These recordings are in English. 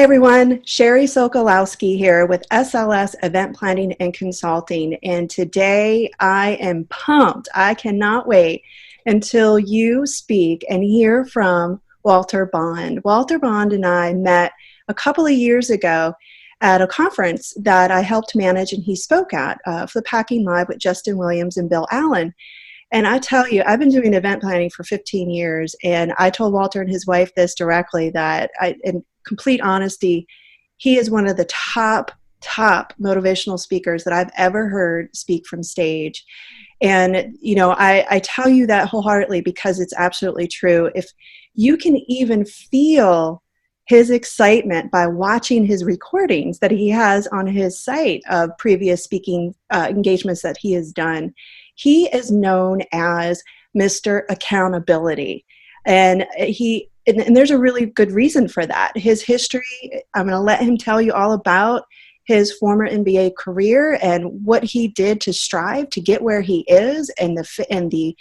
everyone, Sherry Sokolowski here with SLS Event Planning and Consulting, and today I am pumped. I cannot wait until you speak and hear from Walter Bond. Walter Bond and I met a couple of years ago at a conference that I helped manage and he spoke at for the Packing Live with Justin Williams and Bill Allen. And I tell you, I've been doing event planning for 15 years, and I told Walter and his wife this directly, that in complete honesty, he is one of the top motivational speakers that I've ever heard speak from stage. And, you know, I tell you that wholeheartedly because it's absolutely true. If you can even feel his excitement by watching his recordings that he has on his site of previous speaking engagements that he has done, he is known as Mr. Accountability. And and there's a really good reason for that. His history, I'm going to let him tell you all about his former NBA career and what he did to strive to get where he is, and the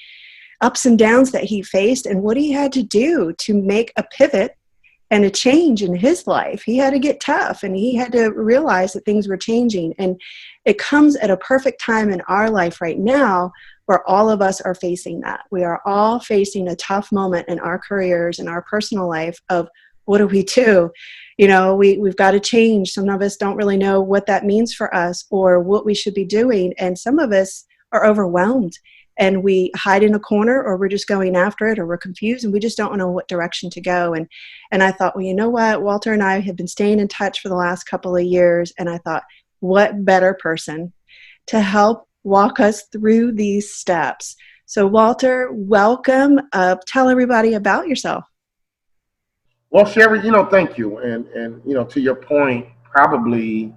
ups and downs that he faced, and what he had to do to make a pivot and a change in his life. He had to get tough, and he had to realize that things were changing. And it comes at a perfect time in our life right now where all of us are facing that. We are all facing a tough moment in our careers and our personal life of what do we do? You know, we've got to change. Some of us don't really know what that means for us or what we should be doing. And some of us are overwhelmed and we hide in a corner, or we're just going after it, or we're confused and we just don't know what direction to go. And I thought, well, you know what? Walter and I have been staying in touch for the last couple of years. And I thought, what better person to help walk us through these steps? So Walter, welcome. Tell everybody about yourself. Well, Sherry, thank you. And to your point, probably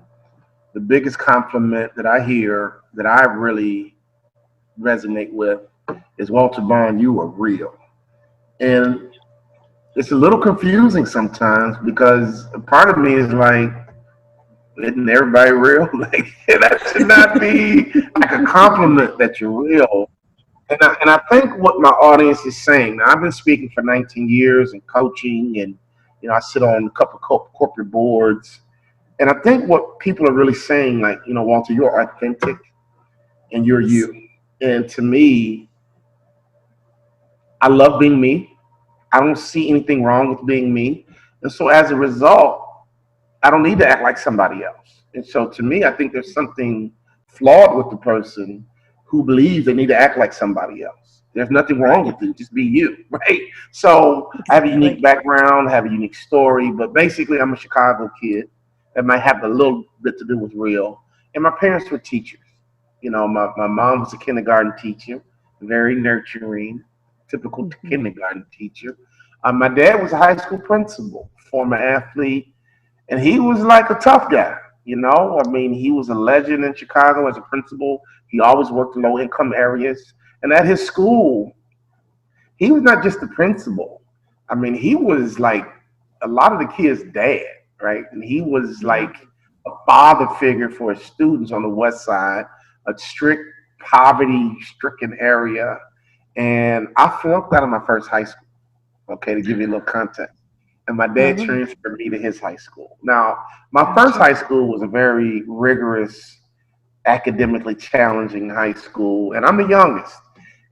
the biggest compliment that I hear that I really resonate with is, Walter Bond, you are real. And it's a little confusing sometimes because a part of me is like, isn't everybody real? Like, that should not be like a compliment that you're real. And I think what my audience is saying, now, I've been speaking for 19 years and coaching, and I sit on a couple of corporate boards. And I think what people are really saying, like, Walter, you're authentic and you're you. And to me, I love being me. I don't see anything wrong with being me. And so as a result, I don't need to act like somebody else. And so to me, I think there's something flawed with the person who believes they need to act like somebody else. There's nothing wrong with you. Just be you, right? So I have a unique background, have a unique story, but basically I'm a Chicago kid that might have a little bit to do with real. And my parents were teachers. My mom was a kindergarten teacher, very nurturing, typical kindergarten teacher. My dad was a high school principal, former athlete, and he was like a tough guy. He was a legend in Chicago as a principal. He always worked in low-income areas. And at his school, he was not just the principal. He was like a lot of the kids' dad, right? And he was like a father figure for his students on the West Side, a strict poverty-stricken area. And I flunked out of my first high school, okay, to give you a little context. And my dad transferred me to his high school. Now, my first high school was a very rigorous, academically challenging high school, and I'm the youngest.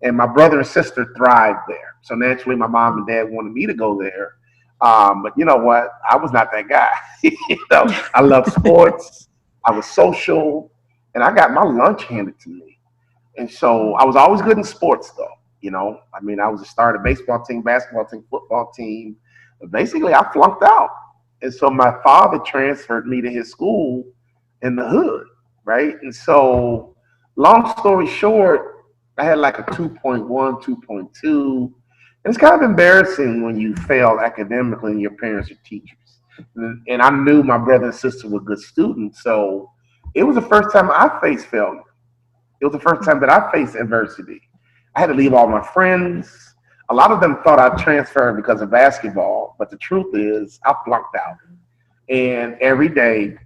And my brother and sister thrived there. So naturally, my mom and dad wanted me to go there. But you know what? I was not that guy. I loved sports. I was social, and I got my lunch handed to me. And so I was always good in sports, though. I was a star of the baseball team, basketball team, football team. But basically, I flunked out. And so my father transferred me to his school in the hood, right? And so long story short, I had like a 2.1, 2.2. And it's kind of embarrassing when you fail academically and your parents are teachers. And I knew my brother and sister were good students. So it was the first time I faced failure. It was the first time that I faced adversity. I had to leave all my friends. A lot of them thought I transferred because of basketball, but the truth is I flunked out. And every day,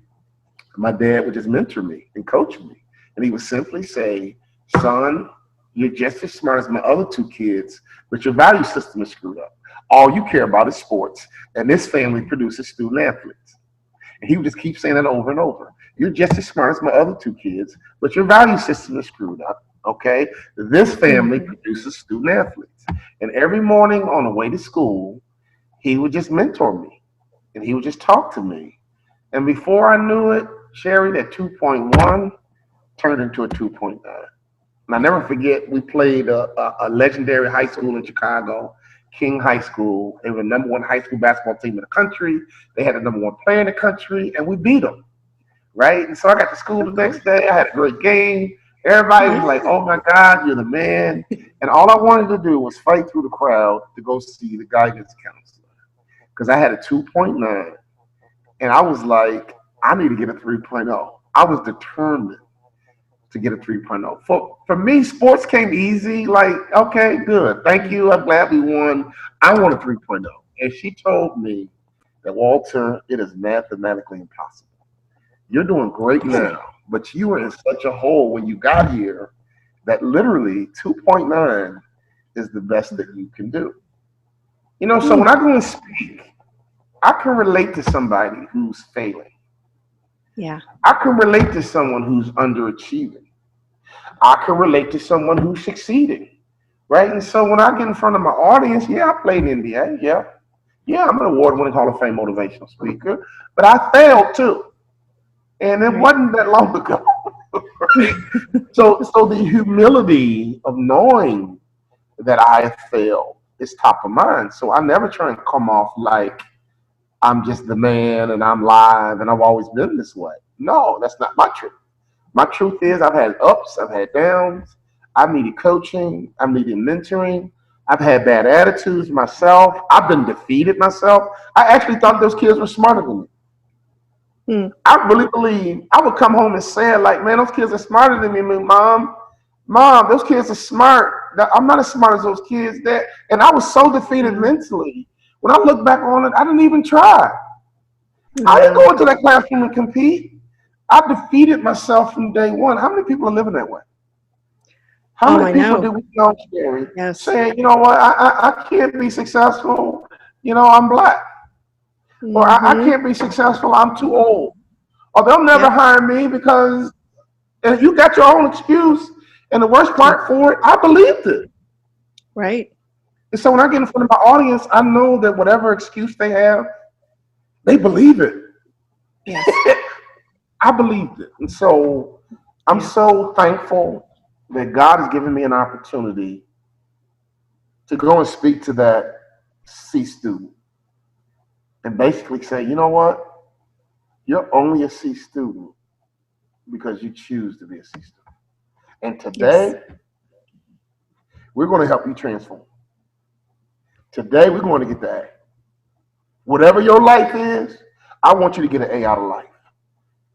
my dad would just mentor me and coach me. And he would simply say, son, you're just as smart as my other two kids, but your value system is screwed up. All you care about is sports, and this family produces student athletes. And he would just keep saying that over and over. You're just as smart as my other two kids, but your value system is screwed up. Okay? This family Mm-hmm. produces student athletes. And every morning on the way to school, he would just mentor me and he would just talk to me. And before I knew it, Sherry, that 2.1 turned into a 2.9. And I never forget, we played a legendary high school in Chicago, King High School. They were the number one high school basketball team in the country. They had the number one player in the country, and we beat them, right? And so I got to school the next day. I had a great game. Everybody was like, Yeah. oh my God, you're the man. And all I wanted to do was fight through the crowd to go see the guidance counselor because I had a 2.9. And I was like, I need to get a 3.0. I was determined to get a 3.0. For me, sports came easy. Like, okay, good. Thank you. I'm glad we won. I want a 3.0. And she told me that, Walter, it is mathematically impossible. You're doing great now, but you were in such a hole when you got here that literally 2.9 is the best that you can do. So when Mm. I go and speak, I can relate to somebody who's failing. Yeah. I can relate to someone who's underachieving. I can relate to someone who's succeeding, right? And so when I get in front of my audience, yeah, I played in the NBA, yeah. Yeah, I'm an award-winning Hall of Fame motivational speaker, but I failed too. And it Right. wasn't that long ago. Right? So the humility of knowing that I have failed is top of mind. So I never try and come off like I'm just the man and I'm live and I've always been this way. No, that's not my truth. My truth is I've had ups, I've had downs, I've needed coaching, I've needed mentoring, I've had bad attitudes myself, I've been defeated myself. I actually thought those kids were smarter than me. Mm. I really believe I would come home and say it like, man, those kids are smarter than me, Mom, those kids are smart. I'm not as smart as those kids. And I was so defeated Wow. mentally. When I look back on it, I didn't even try. I didn't go Wow. into that classroom and compete. I defeated myself from day one. How many people are living that way? How Oh, many I people know. do we know, Sherry, Yes. saying, you know what, I can't be successful, I'm black. Or I Mm-hmm. can't be successful, I'm too old. Or they'll never Yep. hire me because, and you got your own excuse. And the worst Yep. part for it, I believed it. Right. And so when I get in front of my audience, I know that whatever excuse they have, they believe it. Yes. I believed it. And so I'm Yeah. so thankful that God has given me an opportunity to go and speak to that C student and basically say, you know what? You're only a C student because you choose to be a C student. And Yes. today, we're going to help you transform. Today, we're going to get the A. Whatever your life is, I want you to get an A out of life.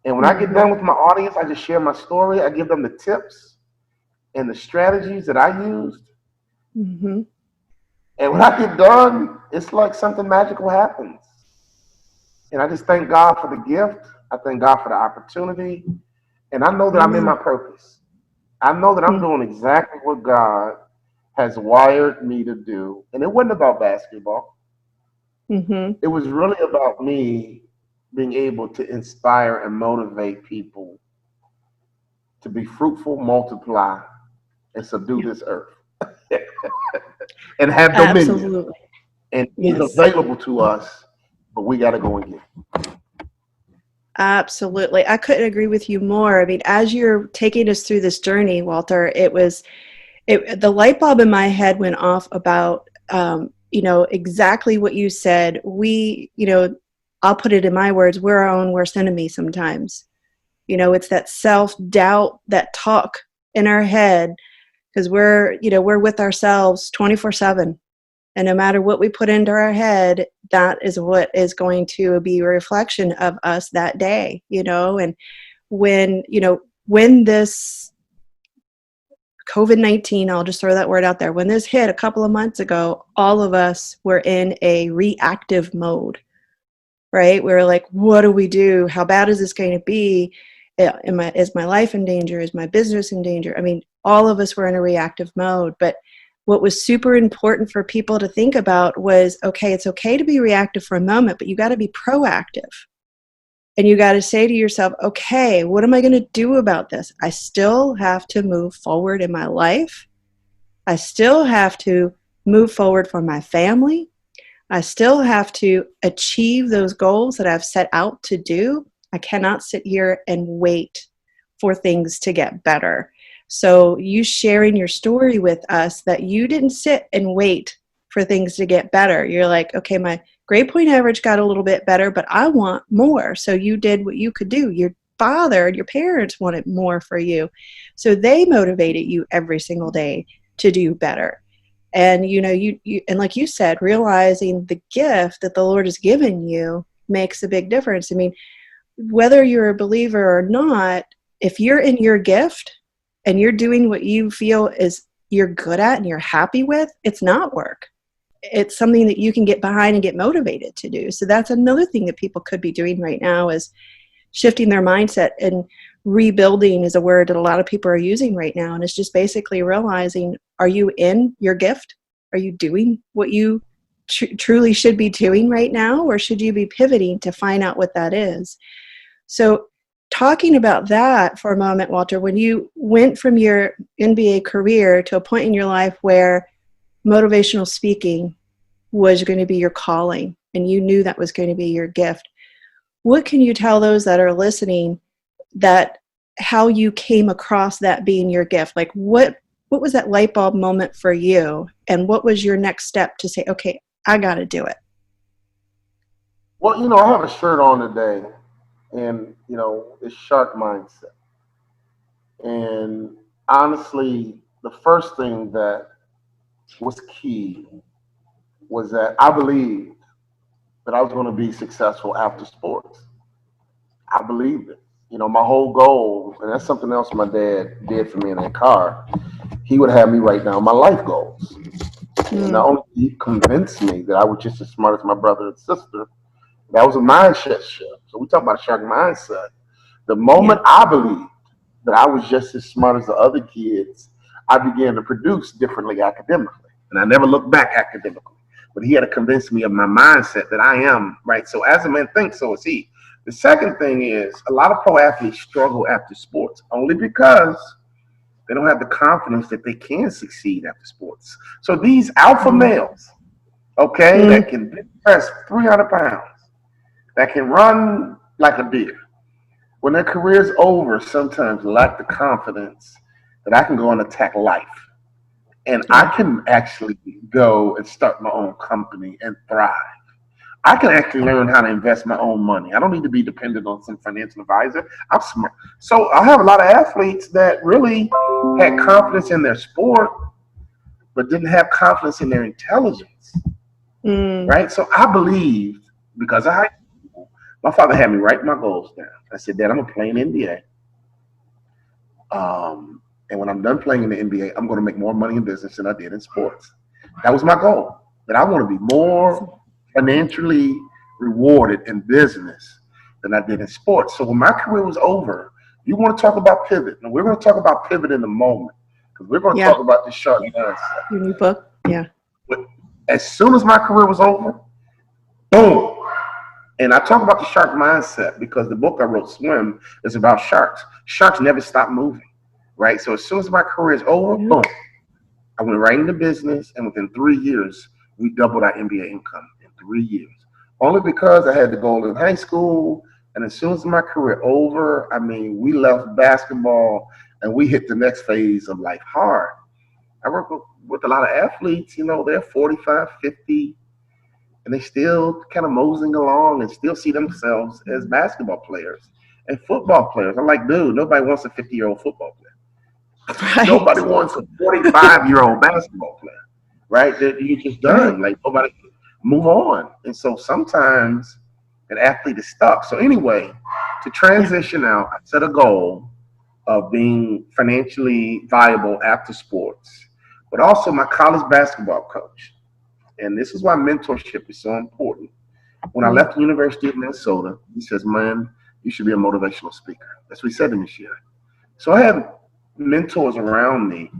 And when I get Mm-hmm. done with my audience, I just share my story. I give them the tips and the strategies that I used. Mm-hmm. And when I get done, it's like something magical happens. And I just thank God for the gift. I thank God for the opportunity. And I know that I'm in my Amen. purpose. I know that I'm doing exactly what God has wired me to do. And it wasn't about basketball. Mm-hmm. It was really about me being able to inspire and motivate people to be fruitful, multiply, and subdue Yeah. this earth and have dominion. Absolutely. And he's Yes. available to us, but we got to go and get it. Absolutely. I couldn't agree with you more. I mean, as you're taking us through this journey, Walter, the light bulb in my head went off about, exactly what you said. I'll put it in my words, we're our own worst enemy sometimes. It's that self-doubt, that talk in our head, because we're with ourselves 24/7. And no matter what we put into our head, that is what is going to be a reflection of us that day, and when this COVID-19, I'll just throw that word out there, when this hit a couple of months ago, all of us were in a reactive mode, right? We were like, what do we do? How bad is this going to be? Is my life in danger? Is my business in danger? I mean, all of us were in a reactive mode. But what was super important for people to think about was, okay, it's okay to be reactive for a moment, but you got to be proactive. And you got to say to yourself, okay, what am I going to do about this? I still have to move forward in my life. I still have to move forward for my family. I still have to achieve those goals that I've set out to do. I cannot sit here and wait for things to get better. So, you sharing your story with us that you didn't sit and wait for things to get better. You're like, okay, my grade point average got a little bit better, but I want more. So, you did what you could do. Your father and your parents wanted more for you. So, they motivated you every single day to do better. And you and like you said, realizing the gift that the Lord has given you makes a big difference. I mean, whether you're a believer or not, if you're in your gift and you're doing what you feel is you're good at and you're happy with, it's not work. It's something that you can get behind and get motivated to do. So that's another thing that people could be doing right now, is shifting their mindset. And rebuilding is a word that a lot of people are using right now. And it's just basically realizing, are you in your gift? Are you doing what you truly should be doing right now? Or should you be pivoting to find out what that is? So talking about that for a moment, Walter, when you went from your NBA career to a point in your life where motivational speaking was going to be your calling and you knew that was going to be your gift, what can you tell those that are listening that how you came across that being your gift? Like what was that light bulb moment for you, and what was your next step to say, okay, I got to do it? Well, I have a shirt on today, and it's shark mindset. And honestly, the first thing that was key was that I believed that I was going to be successful after sports. I believed it. My whole goal, and that's something else my dad did for me in that car. He would have me write down my life goals. And not only did he convince me that I was just as smart as my brother and sister, that was a mindset shift. So we talk about a shark mindset. The moment I believed that I was just as smart as the other kids, I began to produce differently academically. And I never looked back academically. But he had to convince me of my mindset that I am, right? So as a man thinks, so is he. The second thing is a lot of pro athletes struggle after sports only because they don't have the confidence that they can succeed after sports. So these alpha males, okay, that can bench press 300 pounds, that can run like a deer, when their career's over, sometimes lack the confidence that I can go and attack life. And I can actually go and start my own company and thrive. I can actually learn how to invest my own money. I don't need to be dependent on some financial advisor. I'm smart. So I have a lot of athletes that really had confidence in their sport, but didn't have confidence in their intelligence. Right? So I believed, because of high school, my father had me write my goals down. I said, Dad, I'm going to play in the NBA. And when I'm done playing in the NBA, I'm going to make more money in business than I did in sports. That was my goal. That I want to be more financially rewarded in business than I did in sports. So when my career was over, you want to talk about pivot. And we're going to talk about pivot in a moment, because we're going to talk about the shark mindset. Your new book? Yeah. But as soon as my career was over, boom. And I talk about the shark mindset because the book I wrote, Swim, is about sharks. Sharks never stop moving, right? So as soon as my career is over, boom, I went right into business, and within 3 years, we doubled our NBA income in 3 years. Only because I had the goal in high school, and as soon as my career over, I mean, we left basketball and we hit the next phase of life hard. I work with a lot of athletes, they're 45, 50, and they still kind of moseying along and still see themselves as basketball players and football players. I'm like, dude, nobody wants a 50-year-old football player. Right. Nobody wants a 45-year-old basketball player, right? That you're just done. Like, nobody, move on. And so sometimes an athlete is stuck. So anyway, to transition out, I set a goal of being financially viable after sports, but also my college basketball coach. And this is why mentorship is so important. When I left the University of Minnesota, he says, man, you should be a motivational speaker. That's what he said to me, Sherrie. So I had mentors around me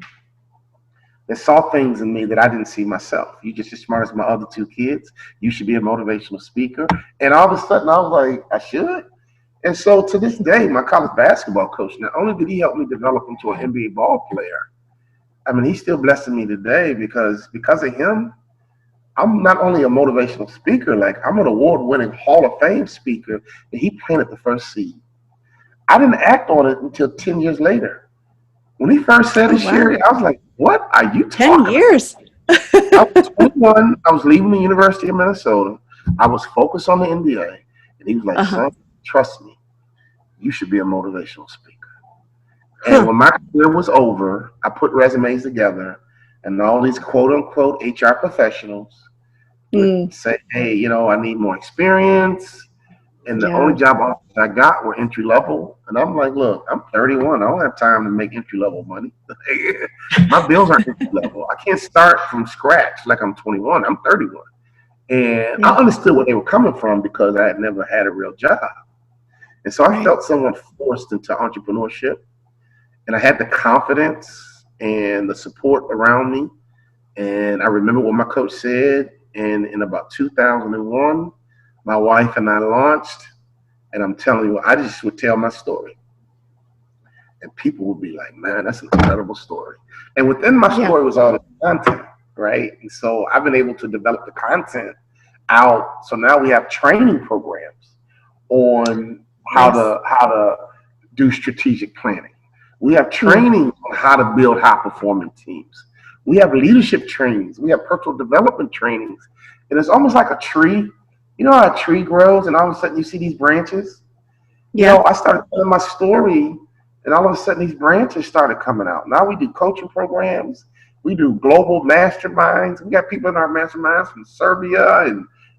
that saw things in me that I didn't see myself. You're just as smart as my other two kids. You should be a motivational speaker. And all of a sudden, I was like, I should. And so to this day, my college basketball coach, not only did he help me develop into an NBA ball player, I mean, he's still blessing me today because of him, I'm not only a motivational speaker, like I'm an award-winning Hall of Fame speaker, and he planted the first seed. I didn't act on it until 10 years later. When he first said Oh, it, wow. Sherry, I was like, what are you 10 talking about? years. I was 21. I was leaving the University of Minnesota. I was focused on the NBA. And he was like, Uh-huh. son, trust me, you should be a motivational speaker. And Huh. when my career was over, I put resumes together, and all these quote unquote HR professionals would Mm, say, hey, I need more experience. And the only yeah. job offers I got were entry level. And I'm like, look, I'm 31. I don't have time to make entry level money. My bills aren't entry level. I can't start from scratch like I'm 21. I'm 31. And I Yeah. understood where they were coming from because I had never had a real job. And so I Right. felt somewhat forced into entrepreneurship. And I had the confidence and the support around me. And I remember what my coach said. And in about 2001, my wife and I launched. And I'm telling you, I just would tell my story. And people would be like, man, that's an incredible story. And within my Yeah. story was all the content, right? And so I've been able to develop the content out. So now we have training programs on Nice. how to do strategic planning. We have Mm, training on how to build high performing teams. We have leadership trainings. We have personal development trainings. And it's almost like a tree. You know how a tree grows and all of a sudden you see these branches? yeah. I started telling my story, and all of a sudden these branches started coming out. Now we do coaching programs, we do global masterminds. We got people in our masterminds from Serbia Oh,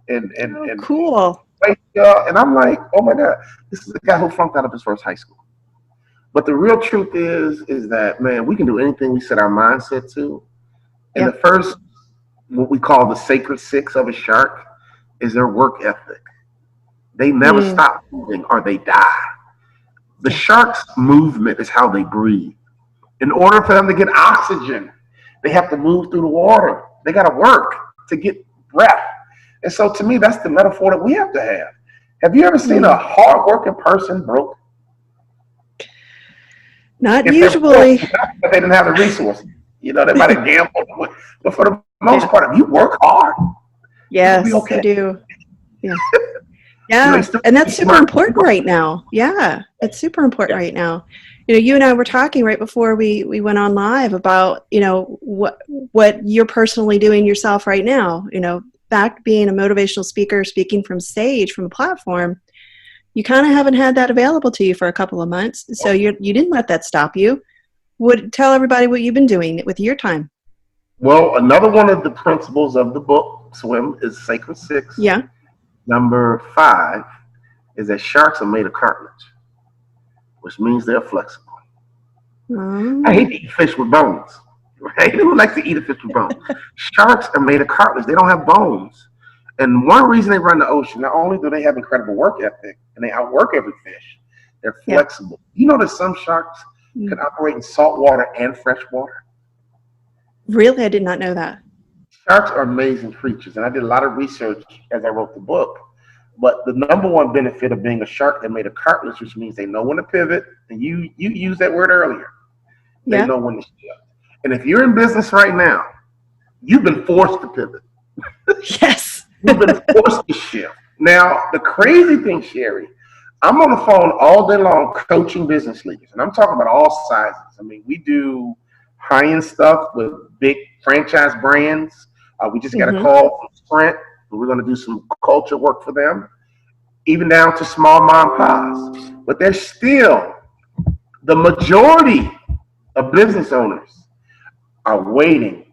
and cool. Croatia, and I'm like, oh my God, this is a guy who flunked out of his first high school. But the real truth is that man, we can do anything we set our mindset to. And Yeah. the first, what we call the sacred six of a shark, is their work ethic. They never Mm, stop moving or they die. The yeah. shark's movement is how they breathe. In order for them to get oxygen, they have to move through the water. They got to work to get breath. And so to me, that's the metaphor that we have to have. Have you ever seen a Mm. hardworking person broke? Not If they're broke, usually. it's not because they didn't have the resources. They might have gambled. But for the most Yeah. part, if you work hard, you're going to be Yes, you okay. do. Yeah. You Yeah. still And be that's super smart. important right now. Yeah. It's super important Yeah. right now. You and I were talking right before we went on live about, what you're personally doing yourself right now. Back being a motivational speaker, speaking from stage, from a platform, you kind of haven't had that available to you for a couple of months. So you didn't let that stop you. Would tell everybody what you've been doing with your time. Well, another one of the principles of the book, Swim, is Sacred Six. Yeah. Number 5 is that sharks are made of cartilage, which means they're flexible. I hate Oh, to eat fish with bones, right? Who likes to eat a fish with bones? Sharks are made of cartilage. They don't have bones. And one reason they run the ocean, not only do they have incredible work ethic and they outwork every fish, they're yeah. flexible. You know that some sharks Mm. can operate in salt water and fresh water? Really? I did not know that. Sharks are amazing creatures, and I did a lot of research as I wrote the book. But the number one benefit of being a shark that made a cartilage, which means they know when to pivot, and you used that word earlier. They Yeah. know when to shift. And if you're in business right now, you've been forced to pivot. Yes. You've been forced to shift. Now, the crazy thing, Sherry, I'm on the phone all day long coaching business leaders, and I'm talking about all sizes. I mean, we do high-end stuff with big franchise brands. We just got a Hmm. call from Sprint. We're going to do some culture work for them, even down to small mom and pops. But there's still the majority of business owners are waiting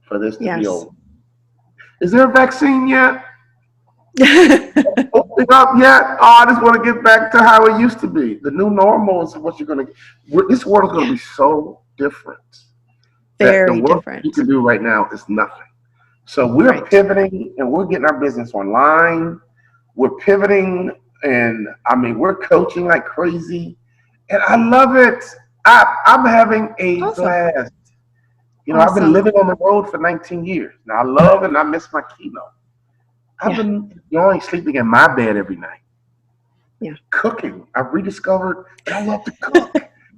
for this to be Yes. over. Is there a vaccine yet? Opening up yet? Oh, I just want to get back to how it used to be. The new normal is what you're going to. This world is going to be so different that the Very work you different. can do right now is nothing. So we're Right. pivoting and we're getting our business online. We're pivoting and I mean we're coaching like crazy, and I love it. I'm having a Awesome. blast. I've been Awesome. living on the road for 19 years. Now I love it and I miss my keynote. I've Yeah. been enjoying sleeping in my bed every night. Yeah. Cooking. I rediscovered that I love to cook.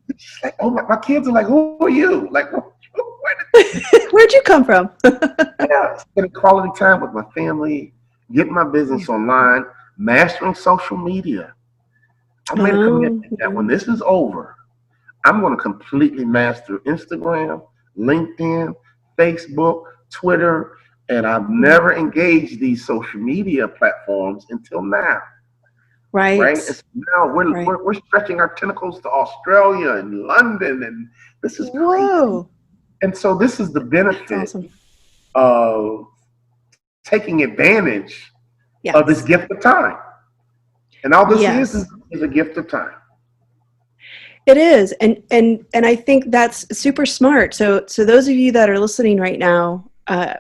It's like, oh my kids are like, who are you? Like, where Where'd you come from? yeah, spending quality time with my family, getting my Yeah. business online, mastering social media. I made a Oh, commitment that when this is over, I'm going to completely master Instagram, LinkedIn, Facebook, Twitter, and I've mhm. never engaged these social media platforms until now. Right. Right? And so now Right. we're stretching our tentacles to Australia and London, and this is crazy. Whoa. And so this is the That's benefit awesome. of taking advantage of this Yes. gift of time. And all this Yes. is a gift of time. It is. And I think that's super smart. So those of you that are listening right now,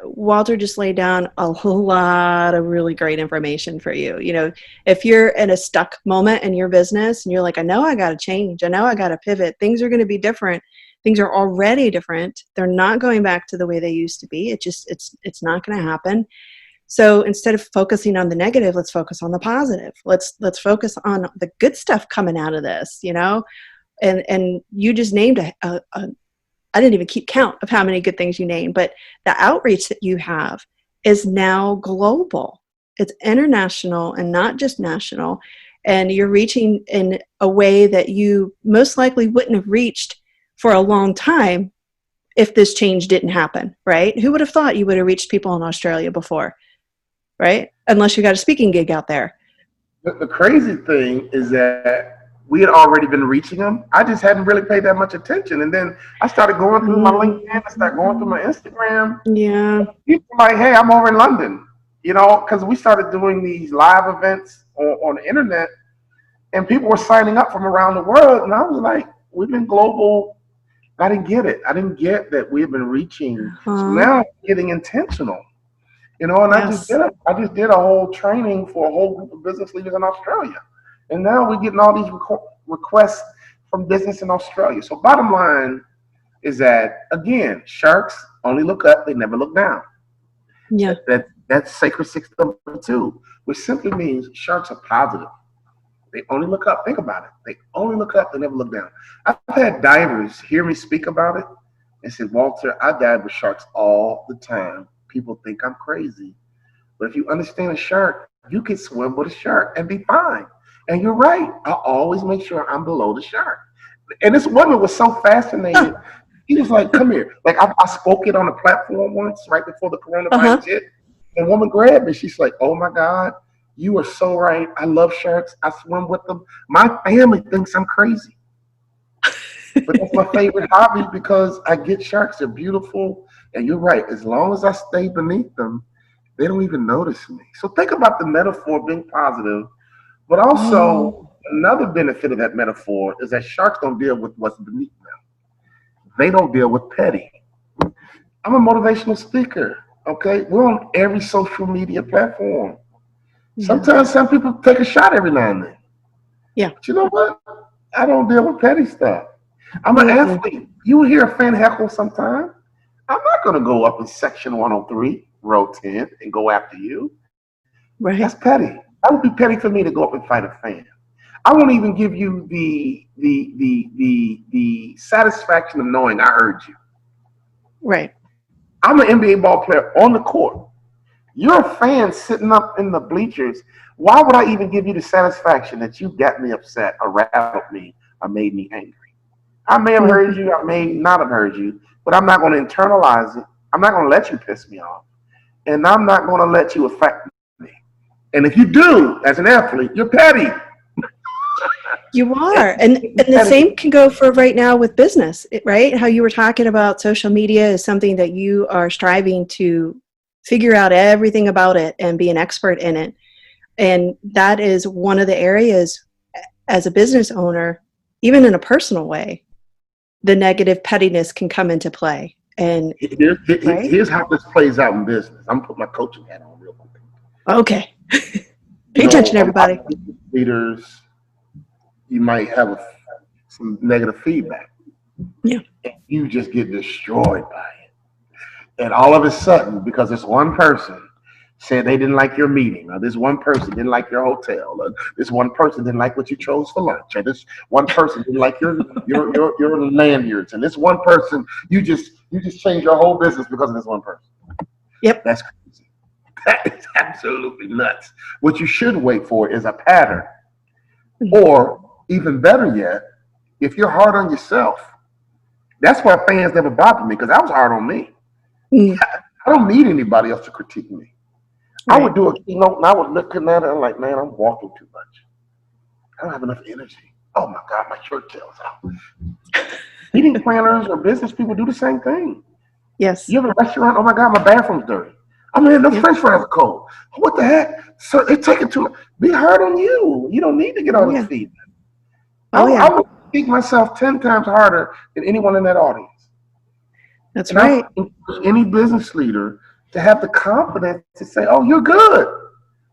Walter just laid down a whole lot of really great information for you. You know, if you're in a stuck moment in your business and you're like, I know I got to change, I know I got to pivot, things are going to be different. Things are already different. They're not going back to the way they used to be. It's not going to happen. So instead of focusing on the negative, let's focus on the positive. Let's focus on the good stuff coming out of this, you know? And you just named I didn't even keep count of how many good things you named, but the outreach that you have is now global. It's international and not just national. And you're reaching in a way that you most likely wouldn't have reached for a long time if this change didn't happen, right? Who would have thought you would have reached people in Australia before, right? Unless you got a speaking gig out there. The crazy thing is that we had already been reaching them. I just hadn't really paid that much attention. And then I started going through my LinkedIn, I started going through my Instagram. Yeah. People were like, hey, I'm over in London, you know, because we started doing these live events on the internet and people were signing up from around the world. And I was like, we've been global. I didn't get it. I didn't get that we've been reaching. So Uh-huh. now I'm getting intentional. You know, and Yes. I just did a whole training for a whole group of business leaders in Australia, and now we're getting all these requests from business in Australia. So bottom line is that again, sharks only look up; they never look down. Yeah. That's sacred six number two, which simply means sharks are positive. They only look up. Think about it. They only look up. They never look down. I've had divers hear me speak about it and said, Walter, I dive with sharks all the time. People think I'm crazy. But if you understand a shark, you can swim with a shark and be fine. And you're right. I always make sure I'm below the shark. And this woman was so fascinated. She was like, come here. Like I spoke it on a platform once, right before the Uh-huh. coronavirus hit. And a woman grabbed me. She's like, oh my God, you are so right. I love sharks. I swim with them. My family thinks I'm crazy. But that's my favorite hobby because I get sharks. They're beautiful. And you're right. As long as I stay beneath them, they don't even notice me. So think about the metaphor being positive, but Oh. also another benefit of that metaphor is that sharks don't deal with what's beneath them. They don't deal with petty. I'm a motivational speaker. Okay, we're on every social media platform. Yeah. Sometimes some people take a shot every now and then. Yeah. But you know what? I don't deal with petty stuff. I'm an Mm-mm. athlete. You will hear a fan heckle sometime. I'm not going to go up in section 103, row 10, and go after you. That's Right. petty. That would be petty for me to go up and fight a fan. I won't even give you the satisfaction of knowing I heard you. Right. I'm an NBA ball player on the court. You're a fan sitting up in the bleachers. Why would I even give you the satisfaction that you got me upset or rattled me or made me angry? I may have heard Mm-hmm. you, I may not have heard you, but I'm not going to internalize it. I'm not going to let you piss me off. And I'm not going to let you affect me. And if you do, as an athlete, you're petty. You are. And the Petty. same can go for right now with business, right? How you were talking about social media is something that you are striving to figure out everything about it and be an expert in it. And that is one of the areas as a business owner, even in a personal way, the negative pettiness can come into play. And right? Here's how this plays out in business. I'm putting my coaching hat on real quick. Okay. You Pay know, attention, a lot everybody. of business leaders, you might have some negative feedback. Yeah. And you just get destroyed by it. And all of a sudden, because it's one person, said they didn't like your meeting, or this one person didn't like your hotel, or this one person didn't like what you chose for lunch, or this one person didn't like your lanyards, and this one person you just changed your whole business because of this one person. Yep. That's crazy. That is absolutely nuts. What you should wait for is a pattern, or even better yet, if you're hard on yourself. That's why fans never bothered me, because I was hard on me. I don't need anybody else to critique me. Right. I would do a keynote and I would look at it and like, man, I'm walking too much. I don't have enough energy. Oh my God, my shirt tail's out. Meeting planners or business people do the same thing. Yes. You have a restaurant, oh my God, my bathroom's dirty. I mean, the French fries are cold. What the heck? So it's taking too long. Be hard on you. You don't need to get all this feedback. I would speak myself 10 times harder than anyone in that audience. That's right. I encourage any business leader to have the confidence to say, oh, you're good.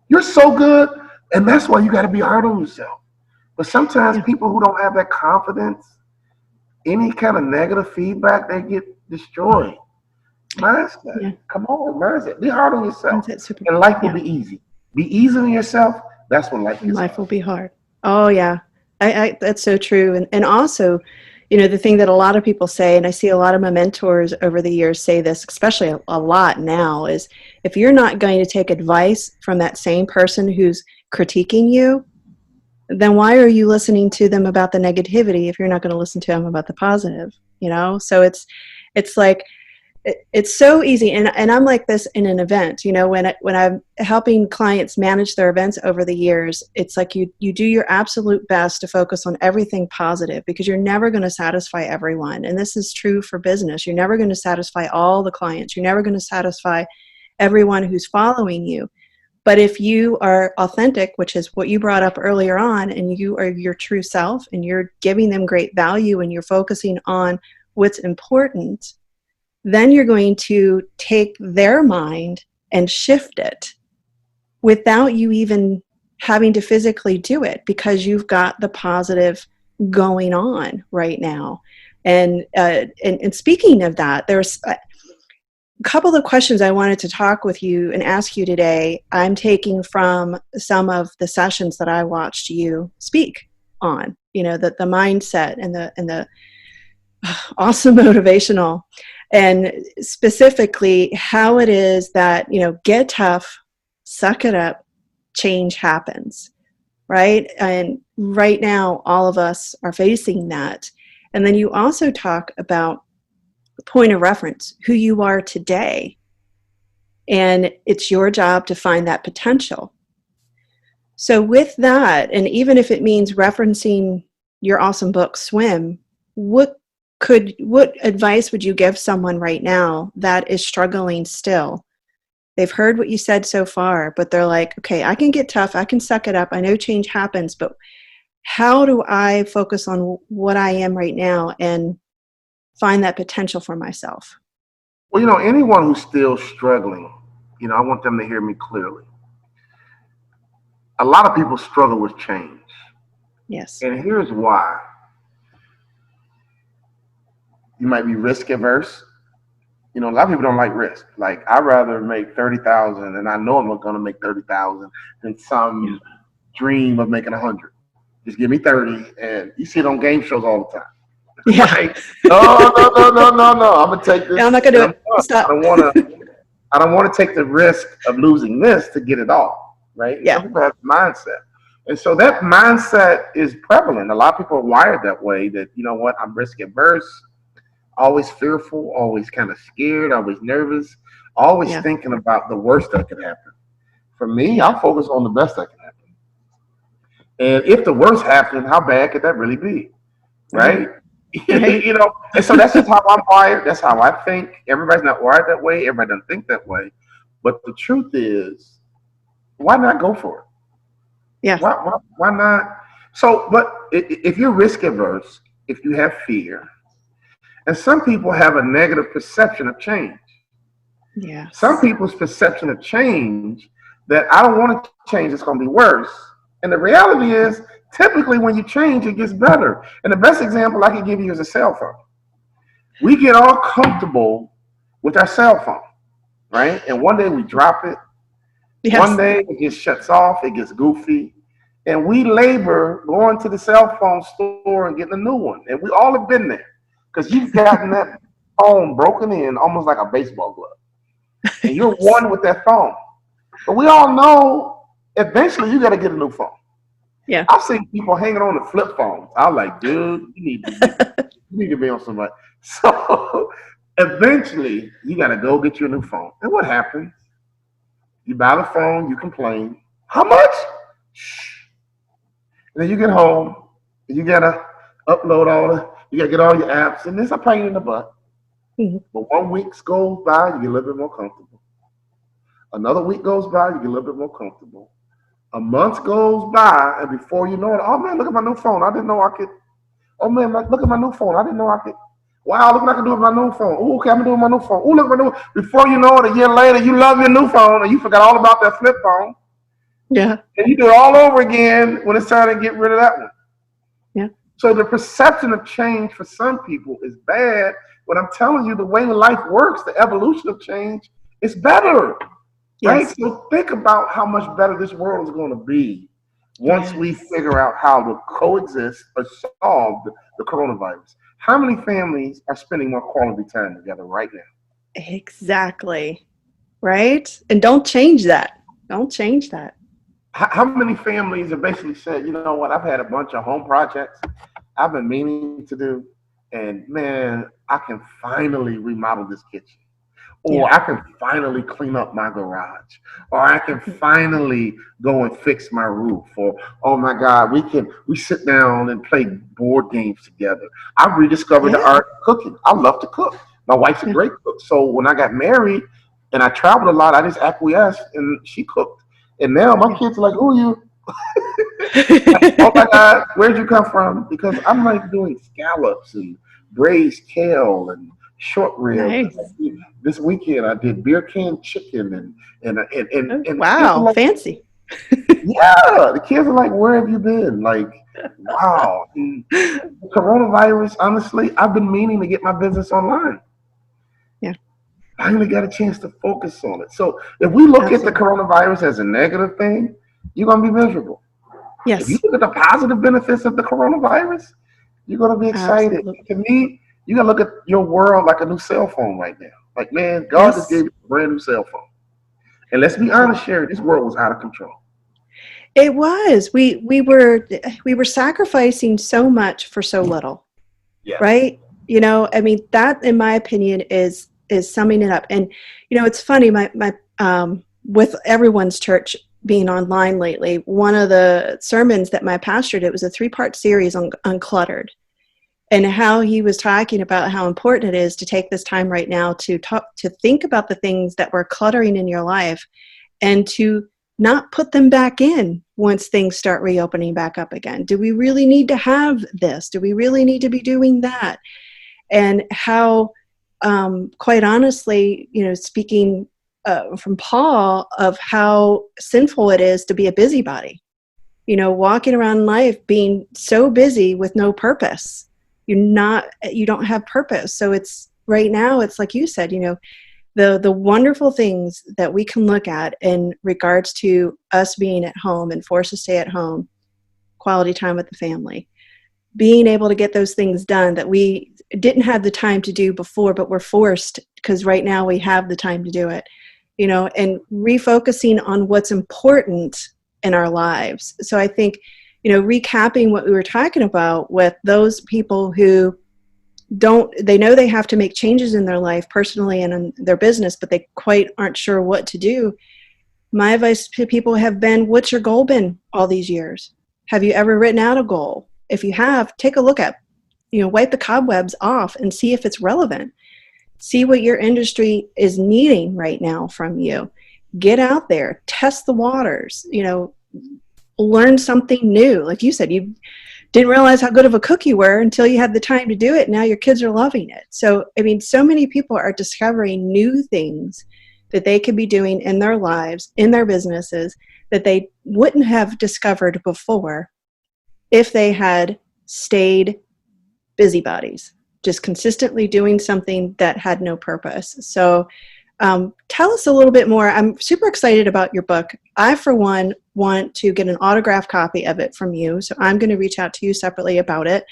You're so good. And that's why you got to be hard on yourself. But sometimes people who don't have that confidence, any kind of negative feedback, they get destroyed. Mindset. Yeah. Come on, mindset. Be hard on yourself. And life will be easy. Be easy on yourself. That's when life is hard. Will be hard. Oh, yeah. I that's so true. And also, you know, the thing that a lot of people say, and I see a lot of my mentors over the years say this, especially a lot now, is if you're not going to take advice from that same person who's critiquing you, then why are you listening to them about the negativity if you're not going to listen to them about the positive, you know? So it's like, it's so easy. And I'm like this in an event, you know, when I'm helping clients manage their events over the years, it's like you do your absolute best to focus on everything positive, because you're never going to satisfy everyone. And this is true for business. You're never going to satisfy all the clients. You're never going to satisfy everyone who's following you. But if you are authentic, which is what you brought up earlier on, and you are your true self and you're giving them great value and you're focusing on what's important, then you're going to take their mind and shift it without you even having to physically do it, because you've got the positive going on right now. And speaking of that, there's a couple of questions I wanted to talk with you and ask you today. I'm taking from some of the sessions that I watched you speak on, you know, the mindset and the awesome motivational. And specifically how it is that, you know, get tough, suck it up, change happens, right? And right now, all of us are facing that. And then you also talk about the point of reference, who you are today. And it's your job to find that potential. So with that, and even if it means referencing your awesome book, Swim, what advice would you give someone right now that is struggling still? They've heard what you said so far, but they're like, okay, I can get tough. I can suck it up. I know change happens, but how do I focus on what I am right now and find that potential for myself? Well, you know, anyone who's still struggling, you know, I want them to hear me clearly. A lot of people struggle with change. Yes. And here's why. You might be risk averse. You know, a lot of people don't like risk. Like, I'd rather make 30,000 and I know I'm not going to make 30,000 than some dream of making 100. Just give me 30, and you see it on game shows all the time. Yeah. Right? No. I'm gonna take this. Yeah, I'm not gonna do it. Stop. I don't want to take the risk of losing this to get it all. Right? Yeah. Some people have the mindset. And so that mindset is prevalent. A lot of people are wired that way, that, you know what, I'm risk averse, always fearful, always kind of scared, always nervous, always thinking about the worst that could happen. For me, I'll focus on the best that can happen. And if the worst happened, how bad could that really be? Right? You know, and so that's just how I'm wired. That's how I think. Everybody's not wired that way. Everybody doesn't think that way. But the truth is, why not go for it? Yeah. Why not? So, but if you're risk averse, if you have fear, and some people have a negative perception of change. Yeah. Some people's perception of change, that I don't want to change, it's going to be worse. And the reality is, typically when you change, it gets better. And the best example I can give you is a cell phone. We get all comfortable with our cell phone, right? And one day we drop it, One Yes. day it just shuts off, it gets goofy, and we labor going to the cell phone store and getting a new one. And we all have been there because you've gotten that phone broken in almost like a baseball glove, and you're Yes. one with that phone. But we all know eventually you got to get a new phone. Yeah. I've seen people hanging on the flip phones. I'm like, dude, you need to be on somebody. So eventually you got to go get you a new phone. And what happens? You buy the phone, you complain. How much? Shh. And then you get home, and you gotta upload you gotta get all your apps, and it's a pain in the butt. Mhm. But 1 week goes by, you get a little bit more comfortable. Another week goes by, you get a little bit more comfortable. A month goes by, and before you know it, oh man, look at my new phone. I didn't know I could. Oh man, look at my new phone. I didn't know I could. Wow, look what I can do with my new phone. Oh, okay, I'm doing my new phone. Oh, look at my new. Before you know it, a year later, you love your new phone, and you forgot all about that flip phone. Yeah. And you do it all over again when it's time to get rid of that one. Yeah. So the perception of change for some people is bad, but I'm telling you, the way life works, the evolution of change is better, right? Yes. So think about how much better this world is going to be once we Yes. figure out how to coexist or solve the coronavirus. How many families are spending more quality time together right now? Exactly. Right? And don't change that. Don't change that. How many families have basically said, you know what, I've had a bunch of home projects I've been meaning to do, and man, I can finally remodel this kitchen, Yeah. or I can finally clean up my garage, or I can finally go and fix my roof, or oh my God, we sit down and play board games together. I've rediscovered the Yeah. art of cooking. I love to cook. My wife's a Yeah. great cook. So when I got married and I traveled a lot, I just acquiesced and she cooked. And now my Yeah. kids are like, who are you? Oh my God, where'd you come from? Because I'm like doing scallops and braised kale and short ribs. Nice. This weekend I did beer can chicken Oh, and the kids are wow. like, Fancy. yeah, the kids are like, where have you been? Like, wow. And coronavirus, honestly, I've been meaning to get my business online. Yeah. I finally got a chance to focus on it. So if we look at the Absolutely. coronavirus as a negative thing, you're gonna be miserable. If you Yes. look at the positive benefits of the coronavirus, you're going to be excited. Absolutely. To me, you got to look at your world like a new cell phone right now. Like, man, God just gave Yes. you a brand new cell phone. And let's be honest, Sherry, this world was out of control. It was. We were sacrificing so much for so little, Yes. right? I mean, that in my opinion is summing it up. And it's funny, my with everyone's church being online lately, one of the sermons that my pastor did was a 3-part series on Uncluttered, and how he was talking about how important it is to take this time right now to think about the things that were cluttering in your life, and to not put them back in once things start reopening back up again. Do we really need to have this? Do we really need to be doing that? And how, quite honestly, speaking from Paul, of how sinful it is to be a busybody, walking around life being so busy with no purpose. You don't have purpose. So it's right now, it's like you said, the wonderful things that we can look at in regards to us being at home and forced to stay at home, quality time with the family, being able to get those things done that we didn't have the time to do before, but we're forced because right now we have the time to do it, and refocusing on what's important in our lives. So I think, recapping what we were talking about with those people who they know they have to make changes in their life personally and in their business, but they quite aren't sure what to do. My advice to people have been, what's your goal been all these years? Have you ever written out a goal? If you have, take a look at, wipe the cobwebs off and see if it's relevant. See what your industry is needing right now from you. Get out there, test the waters, learn something new. Like you said, you didn't realize how good of a cook you were until you had the time to do it. Now your kids are loving it. So, I mean, so many people are discovering new things that they could be doing in their lives, in their businesses, that they wouldn't have discovered before if they had stayed busybodies, just consistently doing something that had no purpose. So Tell us a little bit more. I'm super excited about your book. I, for one, want to get an autographed copy of it from you, so I'm going to reach out to you separately about it.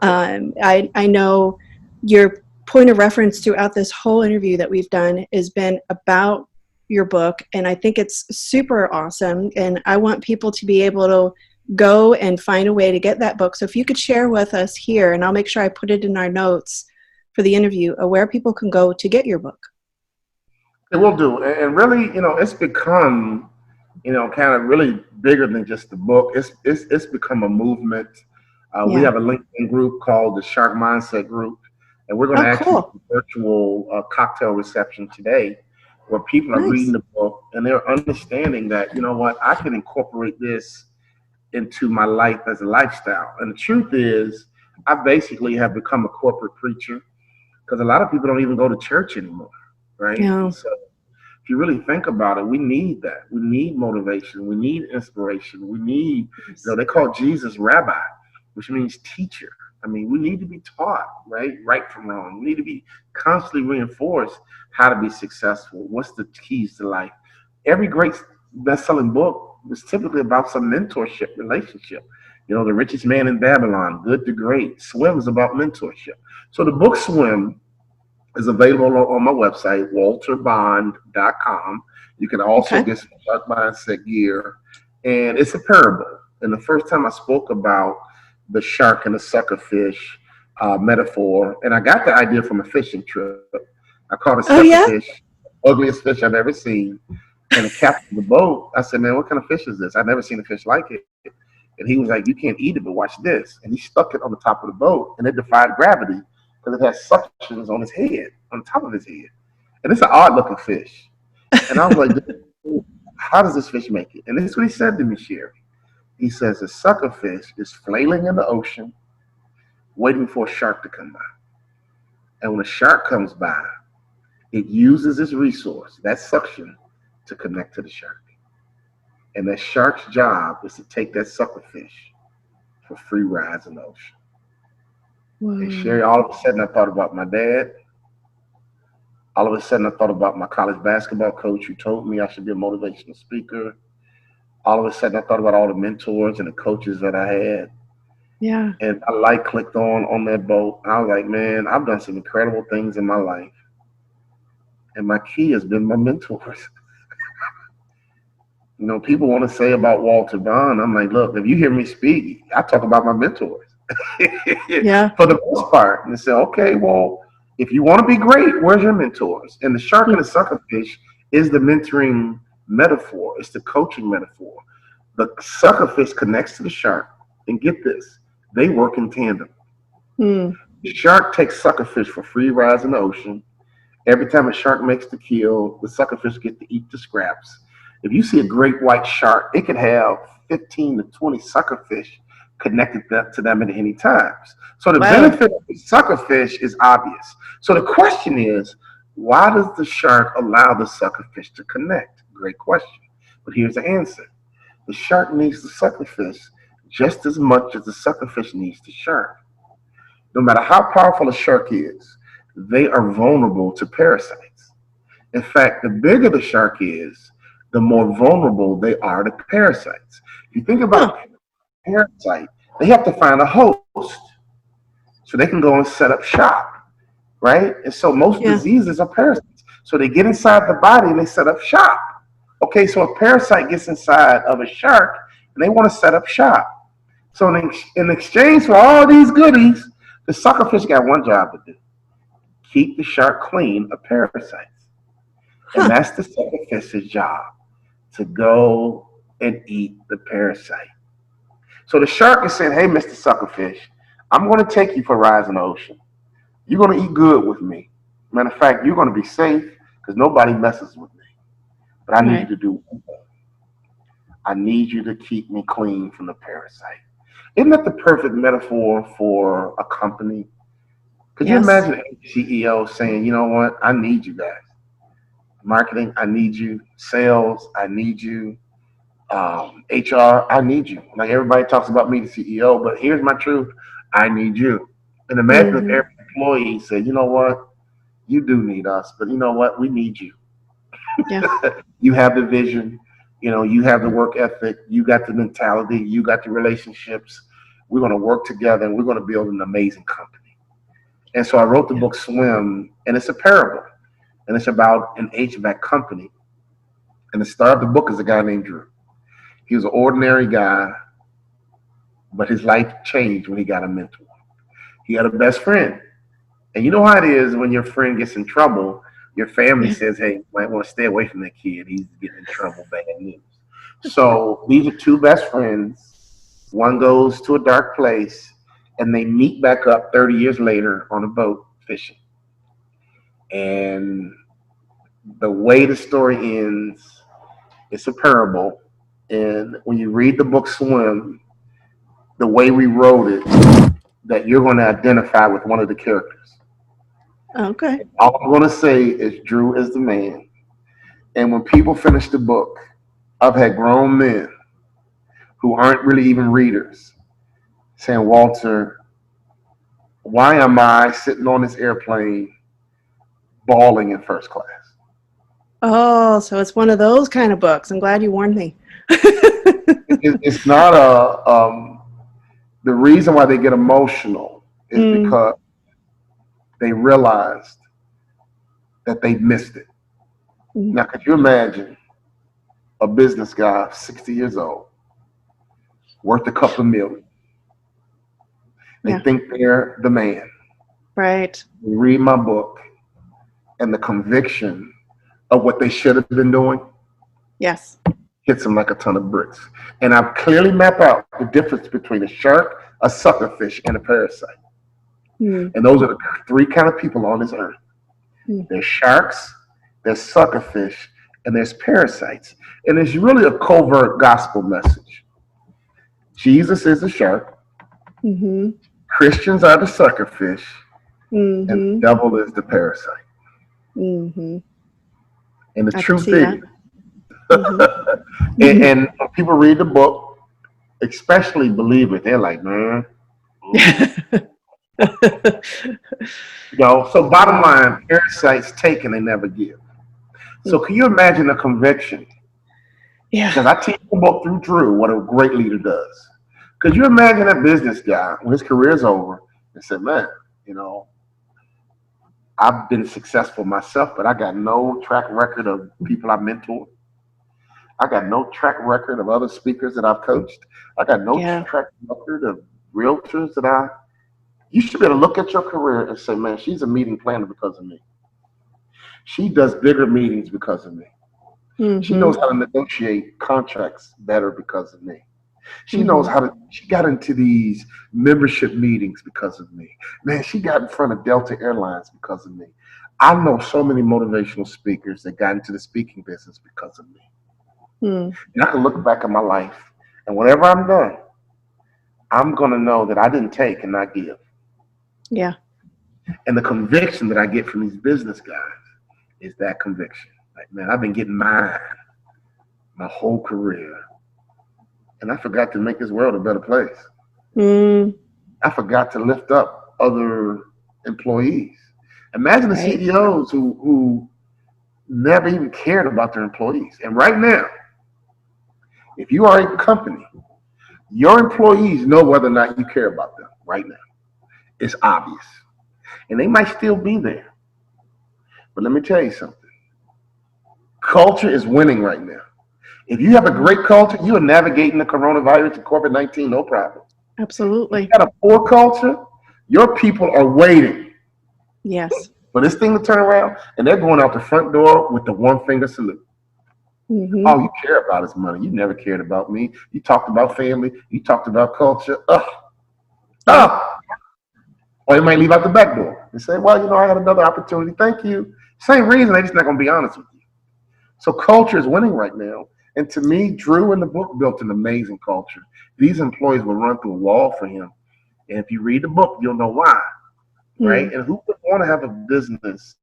I know your point of reference throughout this whole interview that we've done has been about your book, and I think it's super awesome, and I want people to be able to go and find a way to get that book. So if you could share with us here, and I'll make sure I put it in our notes for the interview, where people can go to get your book. It will do. And really, it's become, kind of really bigger than just the book. It's become a movement. We have a LinkedIn group called the Shark Mindset Group, and we're going to actually do a virtual cocktail reception today where people are reading the book and they're understanding that, you know what, I can incorporate this into my life as a lifestyle. And the truth is, I basically have become a corporate preacher because a lot of people don't even go to church anymore, right? Yeah. So if you really think about it, we need that. We need motivation. We need inspiration. We need, they call Jesus rabbi, which means teacher. I mean, we need to be taught, right from wrong. We need to be constantly reinforced how to be successful. What's the keys to life? Every great best-selling book is typically about some mentorship relationship. The Richest Man in Babylon, Good to Great. Swim is about mentorship. So the book Swim is available on my website, walterbond.com. You can also get some Shark Mindset gear. And it's a parable. And the first time I spoke about the shark and the suckerfish metaphor, and I got the idea from a fishing trip. I caught a suckerfish, ugliest fish I've ever seen. And the captain of the boat, I said, man, what kind of fish is this? I've never seen a fish like it. And he was like, you can't eat it, but watch this. And he stuck it on the top of the boat, and it defied gravity because it has suctions on his head, on top of his head. And it's an odd-looking fish. And I was like, how does this fish make it? And this is what he said to me, Sherry. He says, a suckerfish is flailing in the ocean, waiting for a shark to come by. And when a shark comes by, it uses its resource, that suction, to connect to the shark. And that shark's job is to take that suckerfish for free rides in the ocean. Whoa. And Sherry, all of a sudden I thought about my dad. All of a sudden I thought about my college basketball coach who told me I should be a motivational speaker. All of a sudden I thought about all the mentors and the coaches that I had. Yeah. And a light clicked on that boat. And I was like, man, I've done some incredible things in my life. And my key has been my mentors. People want to say about Walter Bond. I'm like, look, if you hear me speak, I talk about my mentors. For the most part. And they say, okay, well, if you want to be great, where's your mentors? And the shark and the suckerfish is the mentoring metaphor. It's the coaching metaphor. The suckerfish connects to the shark. And get this, they work in tandem. The shark takes suckerfish for free rides in the ocean. Every time a shark makes the kill, the suckerfish get to eat the scraps. If you see a great white shark, it could have 15 to 20 suckerfish connected to them at any times. So the benefit of the suckerfish is obvious. So the question is, why does the shark allow the suckerfish to connect? Great question. But here's the answer. The shark needs the suckerfish just as much as the suckerfish needs the shark. No matter how powerful a shark is, they are vulnerable to parasites. In fact, the bigger the shark is, the more vulnerable they are to parasites. If you think about a parasite, they have to find a host so they can go and set up shop, right? And so most diseases are parasites. So they get inside the body and they set up shop. Okay, so a parasite gets inside of a shark and they want to set up shop. So in exchange for all these goodies, the suckerfish got one job to do. Keep the shark clean of parasites. And that's the suckerfish's job, to go and eat the parasite. So the shark is saying, hey, Mr. Suckerfish, I'm going to take you for rides in the ocean. You're going to eat good with me. Matter of fact, you're going to be safe because nobody messes with me. But I need you to do one thing. I need you to keep me clean from the parasite. Isn't that the perfect metaphor for a company? Could you imagine a CEO saying, you know what, I need you guys. Marketing, I need you. Sales, I need you. HR, I need you. Like everybody talks about me, the CEO, but here's my truth. I need you. And imagine if every employee said, you know what? you do need us, but you know what? We need you. Yeah. You have the vision, you have the work ethic, you got the mentality, you got the relationships. We're going to work together and we're going to build an amazing company. And so I wrote the Yeah. book Swim, and it's a parable, and it's about an HVAC company. And the star of the book is a guy named Drew. He was an ordinary guy, but his life changed when he got a mentor. He had a best friend. And you know how it is when your friend gets in trouble, your family Yeah. says, hey, you might want to stay away from that kid. He's getting in trouble, bad news. So these are two best friends. One goes to a dark place, and they meet back up 30 years later on a boat fishing. And the way the story ends, it's a parable. And when you read the book Swim, the way we wrote it, that you're going to identify with one of the characters. Okay. All I'm going to say is Drew is the man. And when people finish the book, I've had grown men who aren't really even readers saying, Walter, why am I sitting on this airplane bawling in first class? Oh, so it's one of those kind of books. I'm glad you warned me. It's not the reason why they get emotional is because they realized that they missed it. Now, could you imagine a business guy, 60 years old, worth a couple of million? They Yeah. think they're the man. Right. They read my book, and the conviction of what they should have been doing Yes. hits them like a ton of bricks. And I've clearly mapped out the difference between a shark, a suckerfish, and a parasite. And those are the three kind of people on this earth. There's sharks, there's suckerfish, and there's parasites. And it's really a covert gospel message. Jesus is the shark, Christians are the suckerfish, and the devil is the parasite. And the I can truth see is, that. and when people read the book, especially believers, they're like, man. So bottom line, parasites take and they never give. So can you imagine a conviction? Yeah. Because I teach the book through Drew what a great leader does. Could you imagine a business guy when his career's over and said, man, I've been successful myself, but I got no track record of people I mentored. I got no track record of other speakers that I've coached. I got no track record of realtors that you should be able to look at your career and say, man, she's a meeting planner because of me. She does bigger meetings because of me. She knows how to negotiate contracts better because of me. She knows she got into these membership meetings because of me. Man, she got in front of Delta Airlines because of me. I know so many motivational speakers that got into the speaking business because of me. And I can look back at my life, and whatever I'm done, I'm going to know that I didn't take and not give. Yeah. And the conviction that I get from these business guys is that conviction. Like, man, I've been getting mine my whole career. And I forgot to make this world a better place. I forgot to lift up other employees. Imagine the CEOs who never even cared about their employees. And right now, if you are a company, your employees know whether or not you care about them right now. It's obvious. And they might still be there. But let me tell you something. Culture is winning right now. If you have a great culture, you are navigating the coronavirus and COVID-19, no problem. Absolutely. If you got a poor culture, your people are waiting. Yes. For this thing to turn around, and they're going out the front door with the one finger salute. Oh, you care about his money. You never cared about me. You talked about family. You talked about culture. Or you might leave out the back door and say, well, I had another opportunity. Thank you. Same reason, they're just not going to be honest with you. So culture is winning right now. And to me, Drew in the book built an amazing culture. These employees will run through a wall for him. And if you read the book, you'll know why. Right? And who would want to have a business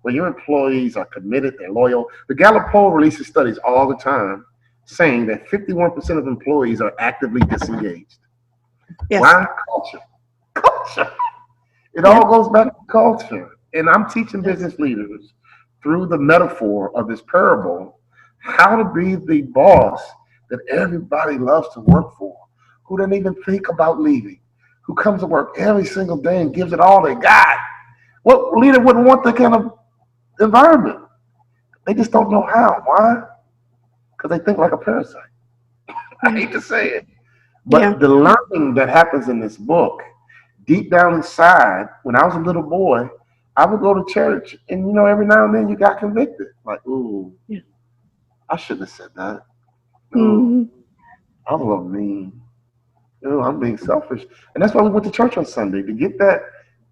where your employees are committed, they're loyal? The Gallup poll releases studies all the time saying that 51% of employees are actively disengaged. Yes. Why? Culture. It all goes back to culture. And I'm teaching Yes. business leaders through the metaphor of this parable how to be the boss that everybody loves to work for, who doesn't even think about leaving, who comes to work every single day and gives it all they got. What leader wouldn't want that kind of environment? They just don't know how. Why? Because they think like a parasite. I Yeah. hate to say it. Yeah. But the learning that happens in this book, deep down inside, when I was a little boy, I would go to church and every now and then you got convicted. Like, ooh, Yeah. I shouldn't have said that. Ooh, Hmm. I'm a little mean. Ooh, I'm being selfish. And that's why we went to church on Sunday, to get that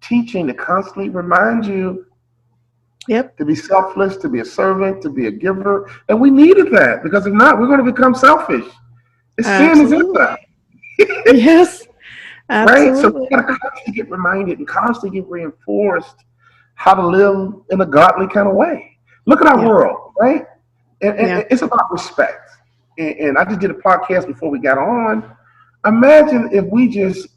teaching to constantly remind you Yep. to be selfless, to be a servant, to be a giver. And we needed that, because if not, we're going to become selfish. It's sin is in Absolutely. that. Yes. Right? So we Absolutely. got to constantly get reminded and constantly get reinforced how to live in a godly kind of way. Look at our Yeah. world, right? Yeah. And it's about respect. And I just did a podcast before we got on. Imagine if we just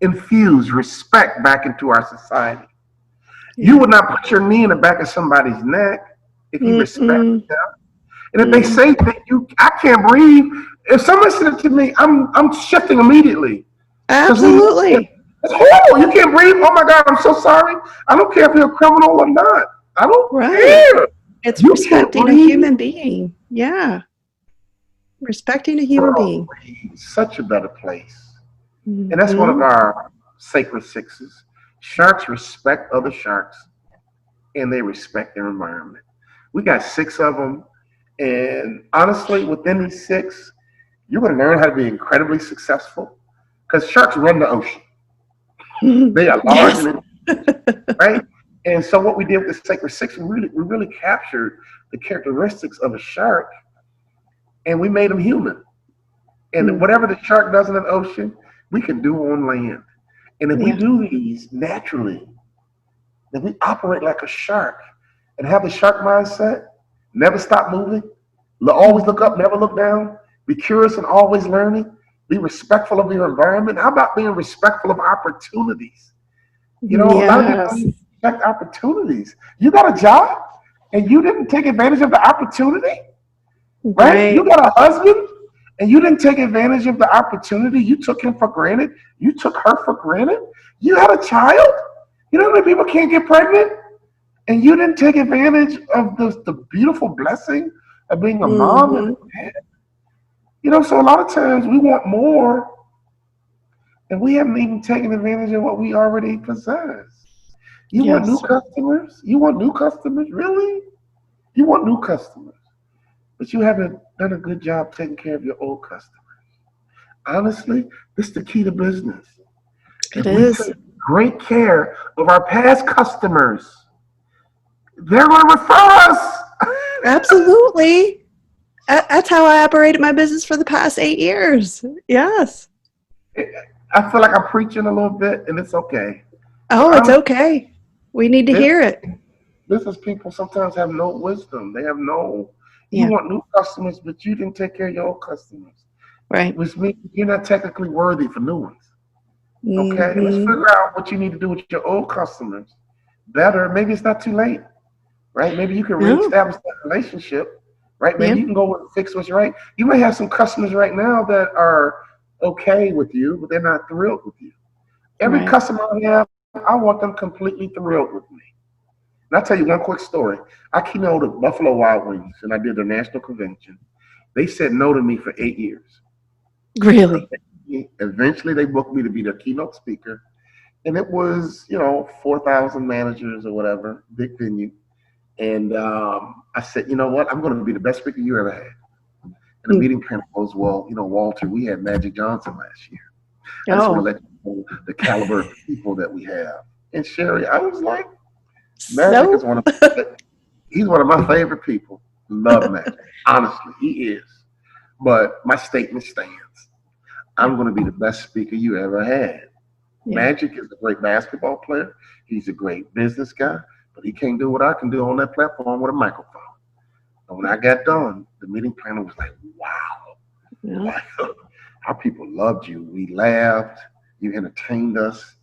infuse respect back into our society. You Yeah. would not put your knee in the back of somebody's neck if you respect Mm-mm. them. And if they Mm. say that I can't breathe, if somebody said it to me, I'm shifting immediately. Because Absolutely. it's horrible. You can't breathe. Oh my God, I'm so sorry. I don't care if you're a criminal or not. I don't Right. care. It's You can't respecting a breathe. human being. Yeah. Respecting a human World being. would be such a better place. And that's one of Hmm. our sacred sixes. Sharks respect other sharks and they respect their environment. We got six of them. And honestly, within these six, you're going to learn how to be incredibly successful because sharks run the ocean. They are large Yes. and right? And so what we did with the Sacred Six, we really captured the characteristics of a shark and we made them human. And Mm. whatever the shark does in an ocean, we can do on land. And if we Yeah. do these naturally, if we operate like a shark and have the shark mindset, never stop moving, always look Mhm. up, never look down, be curious and always learning, be respectful of your environment. How about being respectful of opportunities? A lot of people don't Yes. even respect opportunities. You got a job and you didn't take advantage of the opportunity, right? You Right. got a husband and you didn't take advantage of the opportunity. You took him for granted. You took her for granted. You had a child. You know how many people can't get pregnant? And you didn't take advantage of the beautiful blessing of being a mom and a Hmm. dad. So a lot of times we want more and we haven't even taken advantage of what we already possess. You want new Yes. customers? You want new customers? Really? You want new customers, but you haven't done a good job taking care of your old customers. Honestly, this is the key to business. It If we is. take great care of our past customers, they're going to refer us. Absolutely. That's how I operated my business for the past 8 years. Yes. I feel like I'm preaching a little bit, and it's okay. But Oh, it's honestly, okay. We need to hear business, it. business people sometimes have no wisdom. They have no. You Yeah. want new customers, but you didn't take care of your old customers, Right. which means you're not technically worthy for new ones. Okay, let's Hmm. figure out what you need to do with your old customers better. Maybe it's not too late, right? Maybe you can No. reestablish that relationship, right? Maybe Yeah. you can go and fix what's right. You may have some customers right now that are okay with you, but they're not thrilled with you. Every Right. customer I have, I want them completely thrilled with me. And I'll tell you one quick story. I keynoted Buffalo Wild Wings and I did their national convention. They said no to me for 8 years. Really. Eventually, they booked me to be their keynote speaker. And it was 4,000 managers or whatever, big venue. And I said, you know what, I'm going to be the best speaker you ever had. And the Mm. meeting panel goes, well, Walter, we had Magic Johnson last year. I just want to Oh. let you know the caliber of people that we have. And Sherry, I was like, Magic is So. he's one of my favorite people. Love Magic. Honestly, he is. But my statement stands. Yeah. I'm going to be the best speaker you ever had. Yeah. Magic is a great basketball player. He's a great business guy, but he can't do what I can do on that platform with a microphone. And when I got done, the meeting planner was like, wow, Yeah. like, our people loved you. We laughed. You entertained us.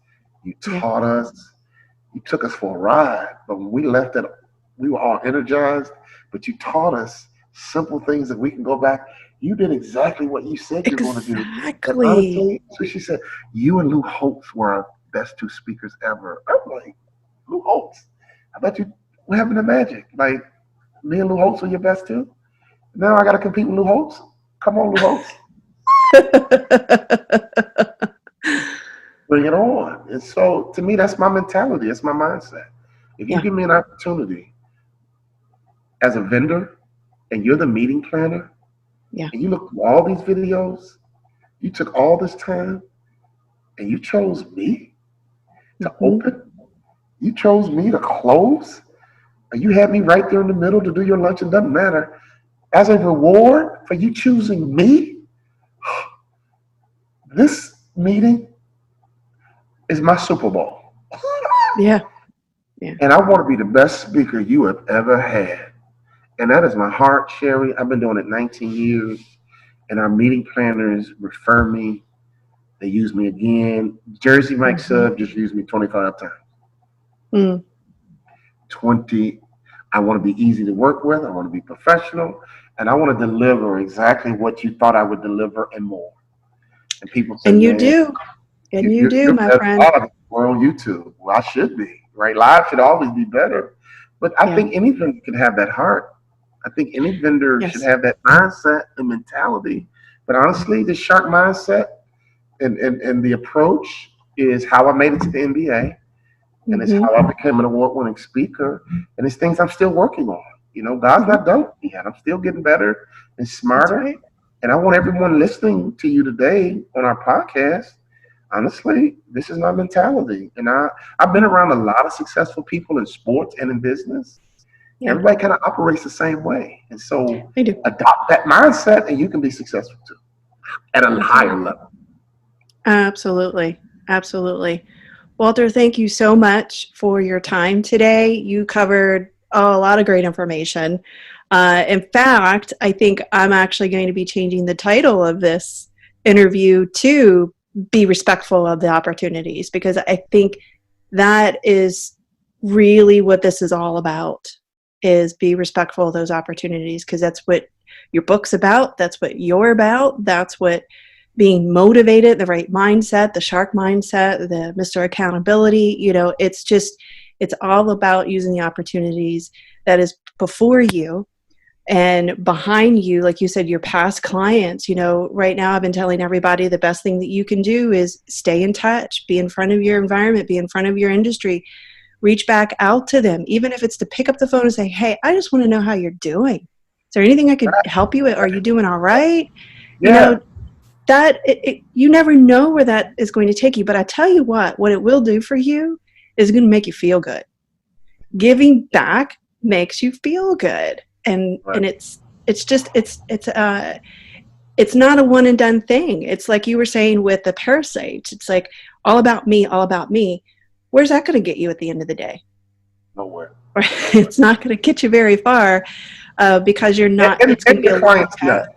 You Yeah. taught us. You took us for a ride, but when we left it, we were all energized. But you taught us simple things that we can go back. You did exactly what you said you're going to do. And Exactly. honestly, so she said, you and Lou Holtz were our best two speakers ever. I'm like, Lou Holtz? I bet you, what happened to magic? Like, me and Lou Holtz were your best two? Now I got to compete with Lou Holtz? Come on, Lou Holtz. Bring it on. And so to me, that's my mentality. That's my mindset. If you Yeah. give me an opportunity as a vendor and you're the meeting planner Yeah. and you look through all these videos, you took all this time and you chose me to Hmm. open, you chose me to close, or you had me right there in the middle to do your lunch, it doesn't matter. As a reward for you choosing me, this meeting is my Super Bowl. Yeah. Yeah. And I want to be the best speaker you have ever had. And that is my heart, Sherry. I've been doing it 19 years, and our meeting planners refer me. They use me again. Jersey Mike Hmm. Sub just used me 25 times. Mm. 20. I want to be easy to work with. I want to be professional. And I want to deliver exactly what you thought I would deliver and more. And people say, And you man, do. And you do, you're my better friend. live. We're on YouTube. Well, I should be, right? Live should always be better. But I Yeah. think any vendor can have that heart. I think any vendor should Yes. have that mindset and mentality. But honestly, the shark mindset and the approach is how I made it to the NBA. And it's Hmm. how I became an award-winning speaker. And it's things I'm still working on. You know, God's Hmm. not done with me yet. I'm still getting better and That's smarter. right. And I want everyone listening to you today on our podcast. Honestly, this is my mentality. And I've been around a lot of successful people in sports and in business. Yeah. Everybody kind of operates the same way. And so I do. adopt that mindset and you can be successful too at a higher Absolutely. level. Absolutely. Absolutely. Walter, thank you so much for your time today. You covered a lot of great information. In fact, I think I'm actually going to be changing the title of this interview to Be Respectful of the Opportunities, because I think that is really what this is all about, is be respectful of those opportunities, because that's what your book's about. That's what you're about. That's what being motivated, the right mindset, the shark mindset, the Mr. Accountability, it's all about using the opportunities that is before you and behind you. Like you said, your past clients, right now I've been telling everybody the best thing that you can do is stay in touch, be in front of your environment, be in front of your industry, reach back out to them, even if it's to pick up the phone and say, hey, I just want to know how you're doing. Is there anything I could Right? help you with? Are you doing all right? You Yeah. know, you never know where that is going to take you. But I tell you what it will do for you is going to make you feel good. Giving back makes you feel good. And Right. it's not a one and done thing. It's like you were saying with the parasites. It's like all about me, all about me. Where's that going to get you at the end of the day? Nowhere. Nowhere. It's not going to get you very far, because you're And, not, and, it's going to and be your a long clients know. path.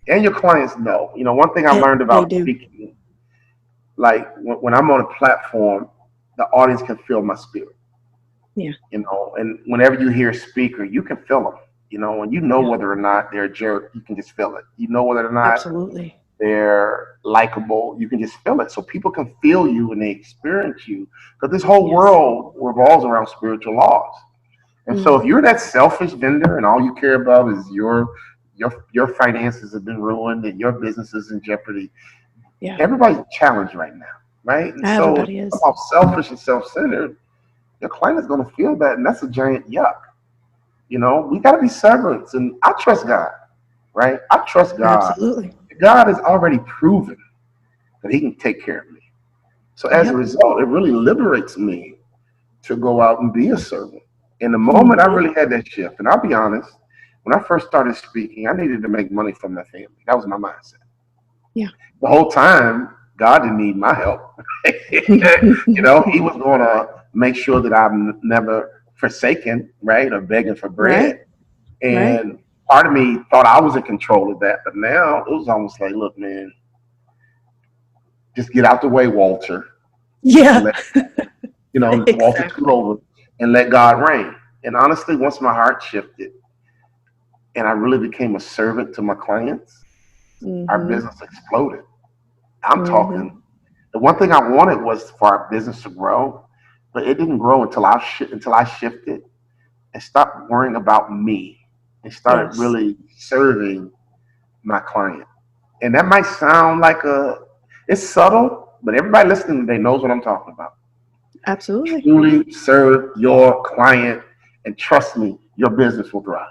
And your clients know. You know, one thing I learned They about do. speaking, like when I'm on a platform, the audience can feel my spirit. Yeah. And whenever you hear a speaker, you can feel them. And you know Yeah. whether or not they're a jerk, you can just feel it. You know whether or not Absolutely. they're likable, you can just feel it. So people can feel you when they experience you, because this whole Yes. world revolves around spiritual laws. And so Mm. if you're that selfish vendor and all you care about is your finances have been ruined and your business is in jeopardy, Yeah. everybody's challenged right now, right? And so if Everybody you're is. about selfish and self-centered, your client is going to feel that, and that's a giant yuck. We got to be servants, and I trust God, right? I trust God. Absolutely. God has already proven that He can take care of me. So as a Yep. result, it really liberates me to go out and be a servant. In the moment I Mm-hmm. really had that shift, and I'll be honest, when I first started speaking, I needed to make money from my family. That was my mindset. Yeah. The whole time, God didn't need my help. He was going to make sure that I'm never forsaken, right, or begging for Right. bread. Right. And part of me thought I was in control of that, but now it was almost like, look, man, just get out the way, Walter. Yeah. Let Walter Exactly. took over and let God reign. And honestly, once my heart shifted and I really became a servant to my clients, our Mm-hmm. business exploded. I'm Mm-hmm. talking. The one thing I wanted was for our business to grow, but it didn't grow until I shifted and stopped worrying about me and started Yes, really serving my client. And that might sound like it's subtle, but everybody listening today knows what I'm talking about. absolutely. Truly serve your client, and trust me, your business will thrive.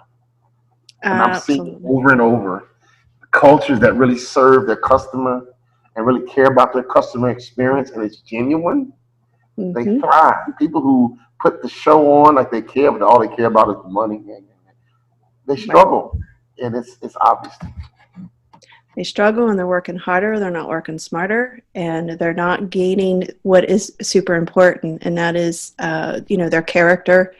And I'm seeing it Absolutely. over and over. Cultures that really serve their customer and really care about their customer experience and it's genuine, they Mm-hmm. thrive. People who put the show on like they care, but all they care about is the money, they Right. struggle. And it's obvious. They struggle and they're working harder, they're not working smarter, and they're not gaining what is super important, and that is, their character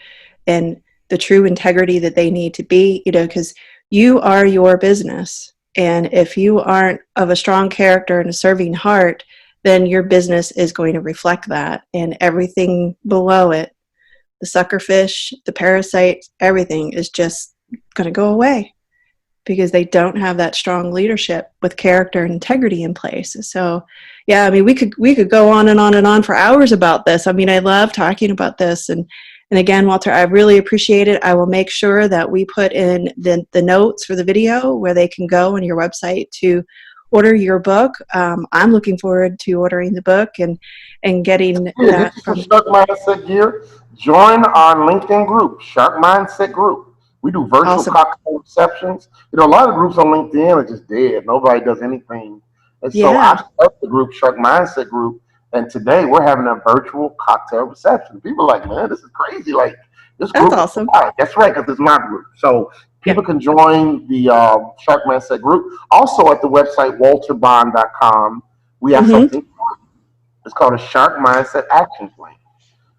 and the true integrity that they need to be, because you are your business. And if you aren't of a strong character and a serving heart, then your business is going to reflect that. And everything below it, the suckerfish, the parasites, everything is just going to go away because they don't have that strong leadership with character and integrity in place. So, yeah, I mean, we could go on and on and on for hours about this. I mean, I love talking about this, and again, Walter, I really appreciate it. I will make sure that we put in the notes for the video where they can go on your website to order your book. I'm looking forward to ordering the book and getting Yeah, that get you some from. Shark Mindset gear. Join our LinkedIn group, Shark Mindset Group. We do virtual Awesome. cocktail receptions. A lot of groups on LinkedIn are just dead. Nobody does anything. And so I Yeah, started the group, Shark Mindset Group, and today we're having a virtual cocktail reception. People are like, man, this is crazy. Like, this that's group is awesome. quiet. That's right, because it's my group. So Yeah. people can join the Shark Mindset group. Also at the website, walterbond.com, we have Mm-hmm. something. It's called a Shark Mindset Action Plan.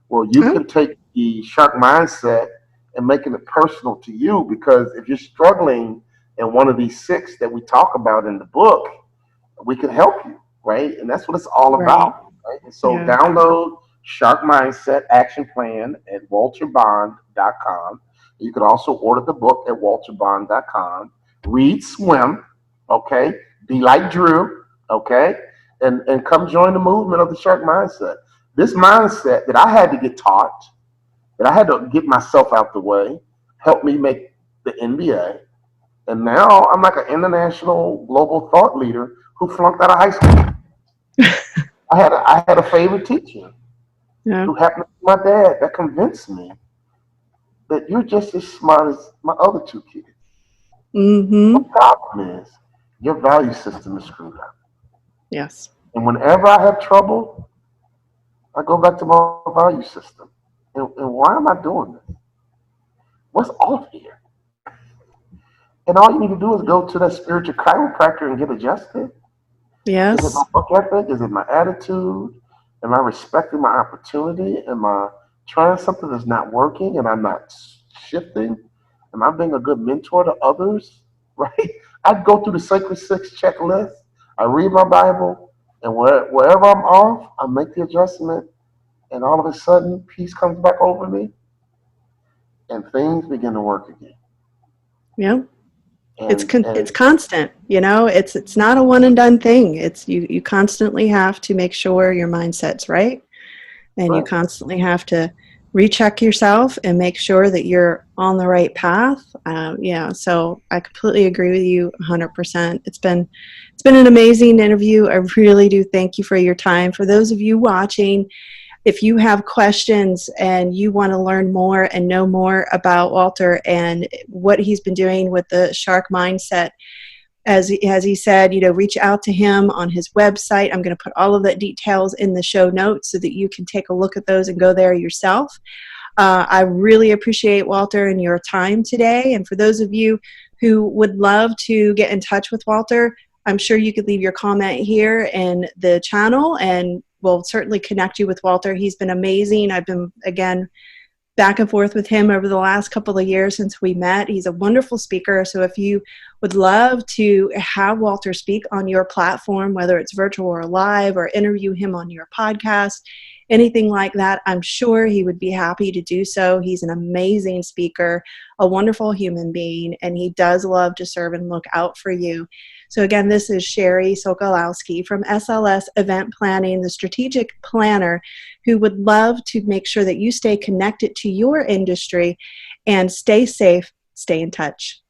Well, you Oh, can take the shark mindset and making it personal to you because if you're struggling in one of these six that we talk about in the book, we can help you, right? And that's what it's all right. about, right? And so Yeah. download Shark Mindset Action Plan at walterbond.com. You can also order the book at walterbond.com. Read, swim, okay? Be like Drew, okay? And come join the movement of the Shark Mindset. This mindset that I had to get taught, that I had to get myself out the way, helped me make the NBA. And now I'm like an international global thought leader who flunked out of high school. I had a favorite teacher Yeah. who happened to be my dad that convinced me that you're just as smart as my other two kids. The Mm-hmm. problem is your value system is screwed up. Yes. And whenever I have trouble, I go back to my value system. And why am I doing this? What's off here? And all you need to do is go to that spiritual chiropractor and get adjusted. Is it my Yes. work ethic? Is it my attitude? Am I respecting my opportunity? Am I trying something that's not working and I'm not shifting? Am I being a good mentor to others? Right? I go through the Sacred Six checklist. I read my Bible, and wherever I'm off, I make the adjustment, and all of a sudden, peace comes back over me, and things begin to work again. Yeah. It's And it's constant, it's not a one and done thing. It's you constantly have to make sure your mindset's right, and you right, constantly have to recheck yourself and make sure that you're on the right path. Yeah, so I completely agree with you 100%. It's been an amazing interview. I really do thank you for your time. For those of you watching, if you have questions and you want to learn more and know more about Walter and what he's been doing with the shark mindset, as he said, reach out to him on his website. I'm going to put all of that details in the show notes so that you can take a look at those and go there yourself. I really appreciate Walter and your time today. And for those of you who would love to get in touch with Walter, I'm sure you could leave your comment here in the channel and we'll certainly connect you with Walter. He's been amazing. I've been, again, back and forth with him over the last couple of years since we met. He's a wonderful speaker. So if you would love to have Walter speak on your platform, whether it's virtual or live, or interview him on your podcast, anything like that, I'm sure he would be happy to do so. He's an amazing speaker, a wonderful human being, and he does love to serve and look out for you. So again, this is Sherrie Sokolowski from SLS Event Planning, the strategic planner, who would love to make sure that you stay connected to your industry and stay safe, stay in touch.